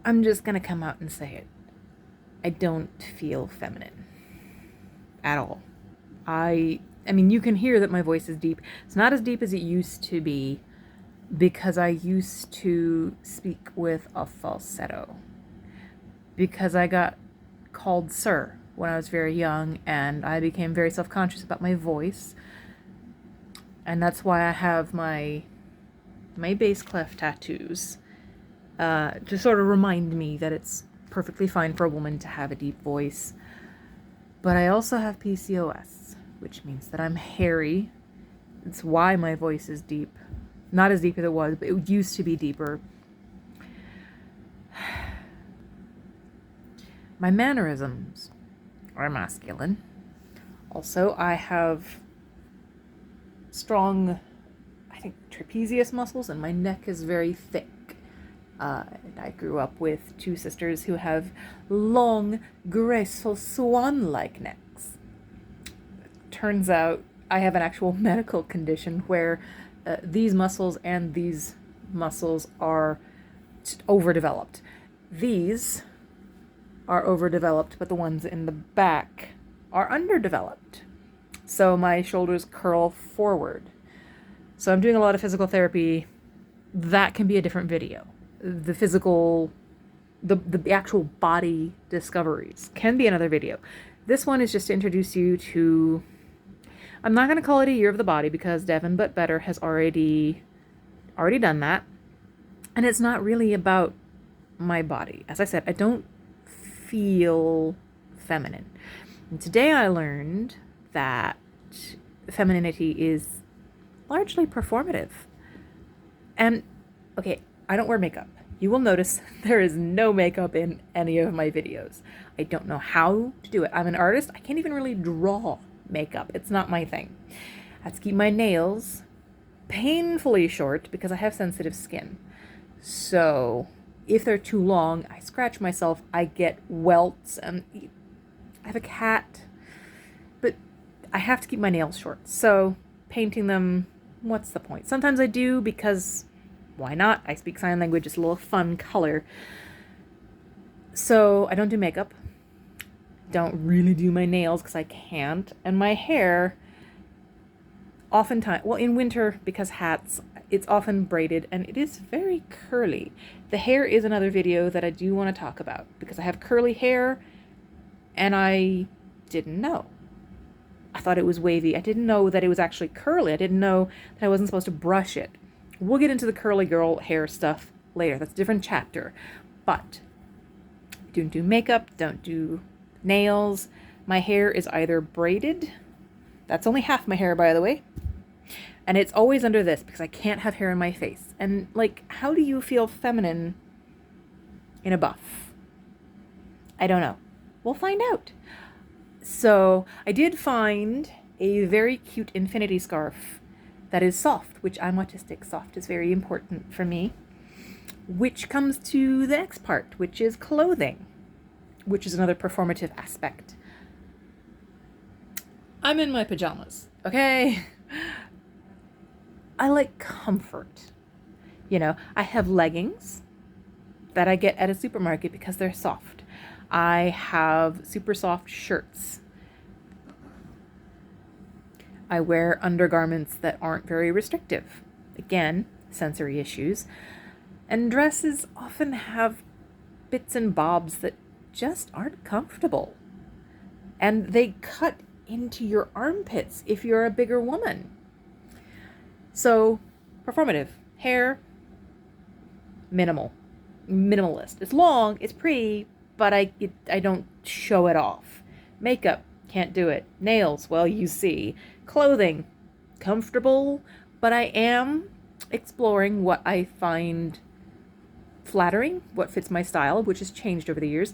I'm just gonna come out and say it. I don't feel feminine at all. I mean, you can hear that my voice is deep. It's not as deep as it used to be because I used to speak with a falsetto. Because I got called sir when I was very young, and I became very self-conscious about my voice. And that's why I have my bass clef tattoos, to sort of remind me that it's perfectly fine for a woman to have a deep voice. But I also have PCOS, which means that I'm hairy. It's why my voice is deep. Not as deep as it was, but it used to be deeper. My mannerisms are masculine. Also, I have strong, I think, trapezius muscles, and my neck is very thick. I grew up with two sisters who have long, graceful, swan-like necks. Turns out I have an actual medical condition where these muscles and these muscles are overdeveloped. These are overdeveloped, but the ones in the back are underdeveloped. So my shoulders curl forward. So I'm doing a lot of physical therapy. That can be a different video. The physical, the actual body discoveries can be another video. This one is just to introduce you to, I'm not going to call it a year of the body because Devin But Better has already done that. And it's not really about my body. As I said, I don't feel feminine. And today I learned that femininity is largely performative. And okay, I don't wear makeup. You will notice there is no makeup in any of my videos. I don't know how to do it. I'm an artist. I can't even really draw makeup. It's not my thing. I have to keep my nails painfully short because I have sensitive skin. So if they're too long, I scratch myself, I get welts, and I have a cat, but I have to keep my nails short. So painting them, what's the point? Sometimes I do because why not? I speak sign language, it's a little fun color. So I don't do makeup. Don't really do my nails because I can't. And my hair, oftentimes, well, in winter, because hats, it's often braided and it is very curly. The hair is another video that I do want to talk about because I have curly hair and I didn't know. I thought it was wavy. I didn't know that it was actually curly. I didn't know that I wasn't supposed to brush it. We'll get into the curly girl hair stuff later. That's a different chapter. But don't do makeup, don't do nails. My hair is either braided. That's only half my hair, by the way. And it's always under this because I can't have hair in my face. And like, how do you feel feminine in a buff? I don't know. We'll find out. So I did find a very cute infinity scarf that is soft, which I'm autistic. Soft is very important for me. Which comes to the next part, which is clothing, which is another performative aspect. I'm in my pajamas, okay? I like comfort. You know, I have leggings that I get at a supermarket because they're soft. I have super soft shirts. I wear undergarments that aren't very restrictive. Again, sensory issues. And dresses often have bits and bobs that just aren't comfortable. And they cut into your armpits if you're a bigger woman. So, performative. Hair, minimalist. It's long, it's pretty, but I don't show it off. Makeup, can't do it. Nails, well, you see. Clothing, comfortable, but I am exploring what I find flattering, what fits my style, which has changed over the years.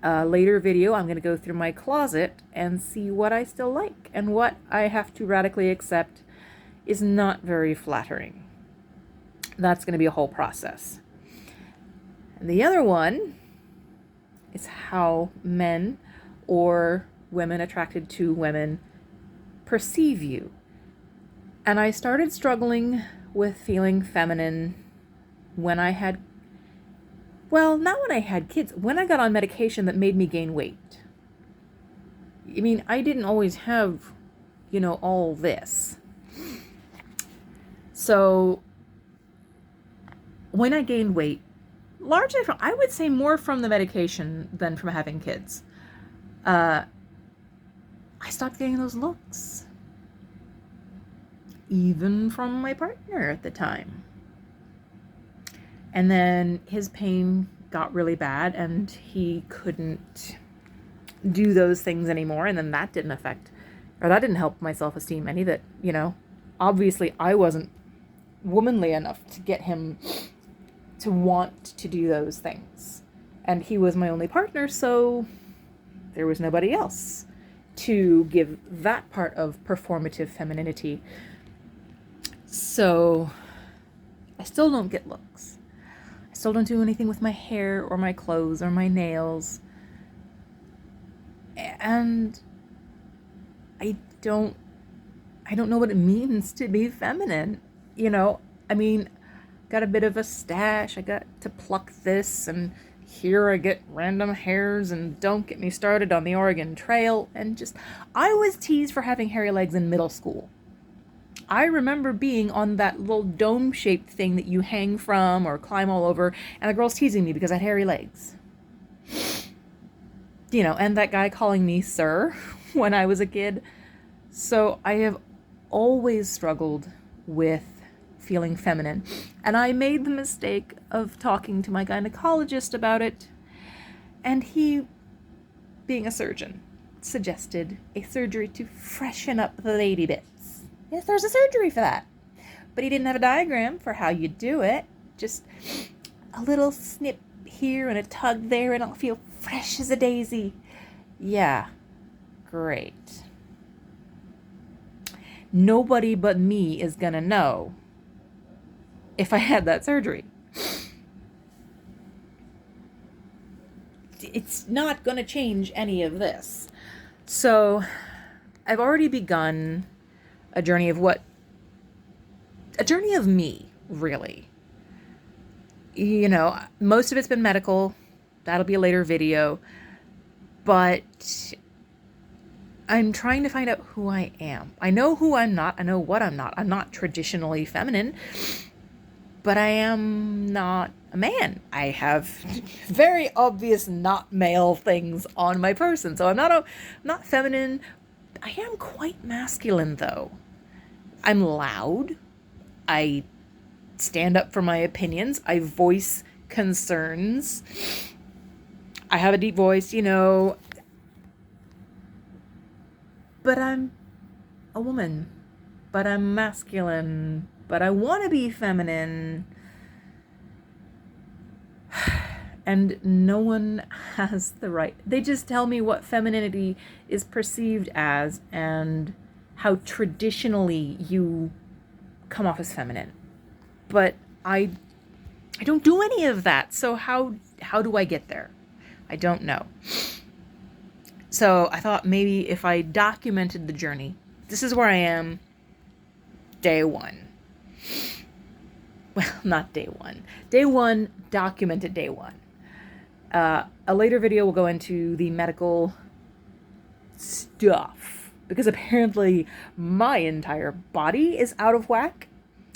Later video, I'm going to go through my closet and see what I still like and what I have to radically accept is not very flattering. That's going to be a whole process. And the other one is how men or women attracted to women perceive you. And I started struggling with feeling feminine when I had Well, not when I had kids. When I got on medication that made me gain weight. I mean, I didn't always have, all this. So when I gained weight, largely I would say more from the medication than from having kids, I stopped getting those looks. Even from my partner at the time. And then his pain got really bad and he couldn't do those things anymore. And then that didn't help my self-esteem any. That, obviously I wasn't womanly enough to get him to want to do those things. And he was my only partner, so there was nobody else to give that part of performative femininity. So I still don't get looks. I still don't do anything with my hair or my clothes or my nails. And I don't know what it means to be feminine. I mean, got a bit of a stash. I got to pluck this, and here I get random hairs, and don't get me started on the Oregon Trail. And I was teased for having hairy legs in middle school. I remember being on that little dome-shaped thing that you hang from or climb all over, and the girls teasing me because I had hairy legs. And that guy calling me sir when I was a kid. So I have always struggled with feeling feminine. And I made the mistake of talking to my gynecologist about it. And he, being a surgeon, suggested a surgery to freshen up the lady bits. Yes, there's a surgery for that. But he didn't have a diagram for how you do it. Just a little snip here and a tug there and I'll feel fresh as a daisy. Yeah, great. Nobody but me is gonna know if I had that surgery. It's not gonna change any of this. So I've already begun a journey of me, really. Most of it's been medical. That'll be a later video. But I'm trying to find out who I am. I know who I'm not. I know what I'm not. I'm not traditionally feminine, but I am not a man. I have very obvious not male things on my person. So I'm not feminine. I am quite masculine, though. I'm loud. I stand up for my opinions. I voice concerns. I have a deep voice, But I'm a woman. But I'm masculine. But I want to be feminine. And no one has the right. They just tell me what femininity is perceived as and how traditionally you come off as feminine. But I don't do any of that. So how do I get there? I don't know. So I thought maybe if I documented the journey, this is where I am day one. Well, not day one. Day one, documented day one. A later video will go into the medical stuff, because apparently my entire body is out of whack.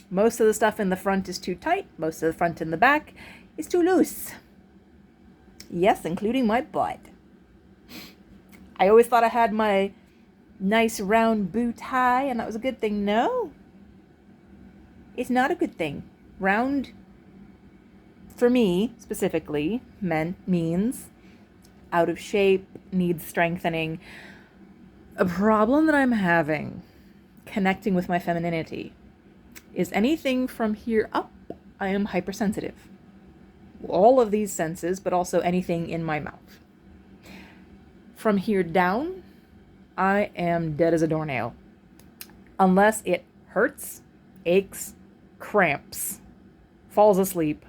Most of the stuff in the front is too tight. Most of the front in the back is too loose. Yes, including my butt. I always thought I had my nice round bow tie and that was a good thing. No, it's not a good thing. Round, for me specifically, means out of shape, needs strengthening. A problem that I'm having connecting with my femininity is anything from here up, I am hypersensitive. All of these senses, but also anything in my mouth. From here down, I am dead as a doornail. Unless it hurts, aches, cramps, falls asleep,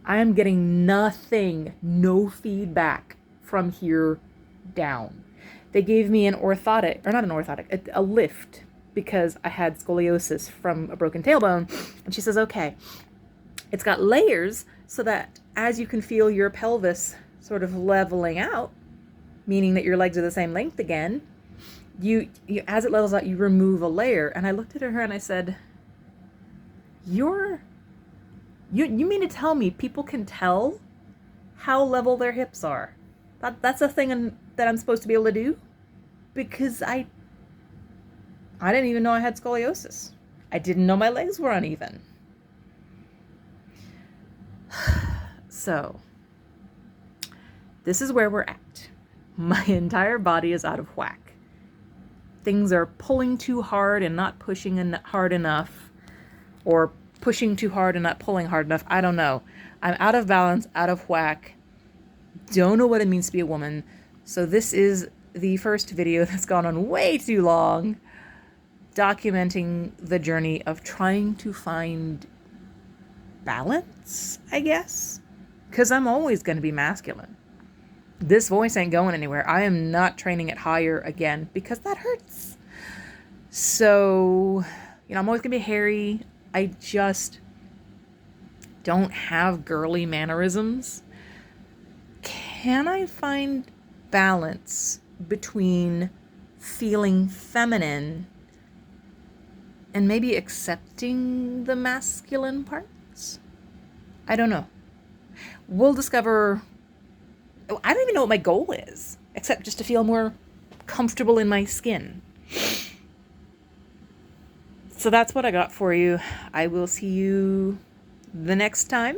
I am getting nothing, no feedback from here down. They gave me a lift, because I had scoliosis from a broken tailbone. And she says, okay, it's got layers, so that as you can feel your pelvis sort of leveling out, meaning that your legs are the same length again, you as it levels out, you remove a layer. And I looked at her and I said, you mean to tell me people can tell how level their hips are? That's a thing that I'm supposed to be able to do? Because I didn't even know I had scoliosis. I didn't know my legs were uneven. So, this is where we're at. My entire body is out of whack. Things are pulling too hard and not pushing hard enough, or pushing too hard and not pulling hard enough. I don't know. I'm out of balance, out of whack. Don't know what it means to be a woman. So this is the first video that's gone on way too long, documenting the journey of trying to find balance, I guess. Because I'm always going to be masculine. This voice ain't going anywhere. I am not training it higher again because that hurts. So, I'm always going to be hairy. I just don't have girly mannerisms. Can I find balance between feeling feminine and maybe accepting the masculine parts? I don't know. We'll discover. I don't even know what my goal is, except just to feel more comfortable in my skin. So that's what I got for you. I will see you the next time.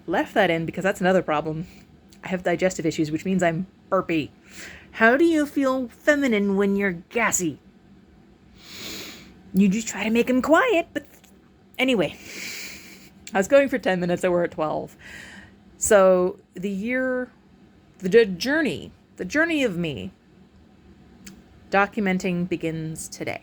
Left that in because that's another problem. I have digestive issues, which means I'm burpy. How do you feel feminine when you're gassy? You just try to make him quiet, but anyway. I was going for 10 minutes, and we're at 12. So the journey of me documenting begins today.